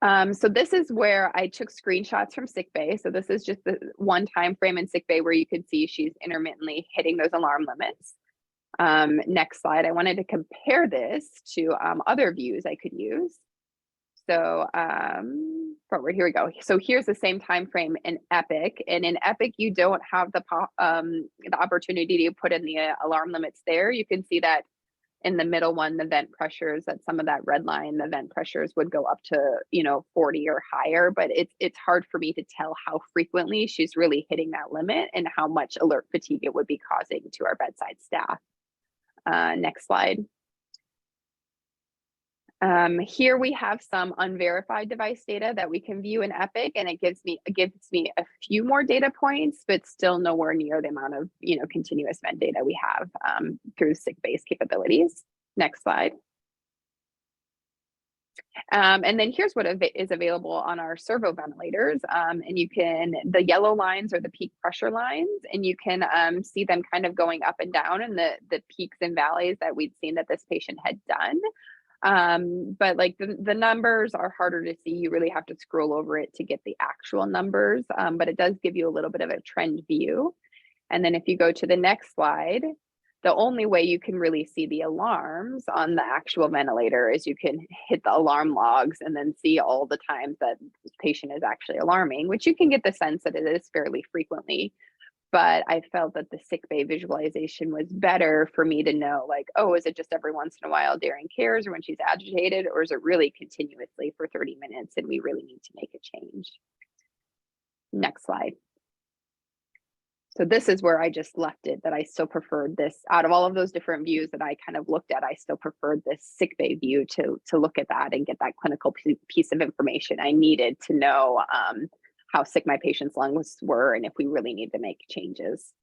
So this is where I took screenshots from sick bay. So this is just the one time frame in sick bay where you can see she's intermittently hitting those alarm limits. Next slide. I wanted to compare this to other views I could use. So forward, here we go. So here's the same time frame in Epic, and in Epic you don't have the opportunity to put in the alarm limits there. You can see that in the middle one, the vent pressures, that some of that red line, the vent pressures would go up to 40 or higher, but it's hard for me to tell how frequently she's really hitting that limit and how much alert fatigue it would be causing to our bedside staff. Next slide. Here we have some unverified device data that we can view in Epic, and it gives me a few more data points, but still nowhere near the amount of continuous vent data we have through sick-based capabilities. Next slide. And then here's what is available on our servo ventilators. And the yellow lines are the peak pressure lines, and you can see them kind of going up and down in the peaks and valleys that we'd seen that this patient had done. But like the numbers are harder to see. You really have to scroll over it to get the actual numbers, but it does give you a little bit of a trend view. And then if you go to the next slide, the only way you can really see the alarms on the actual ventilator is you can hit the alarm logs and then see all the times that this patient is actually alarming, which you can get the sense that it is fairly frequently. But I felt that the sick bay visualization was better for me to know, like, oh, is it just every once in a while during cares or when she's agitated, or is it really continuously for 30 minutes and we really need to make a change? Next slide. So this is where I just left it, that I still preferred this. Out of all of those different views that I kind of looked at, I still preferred this sick bay view to look at that and get that clinical piece of information I needed to know how sick my patient's lungs were and if we really need to make changes.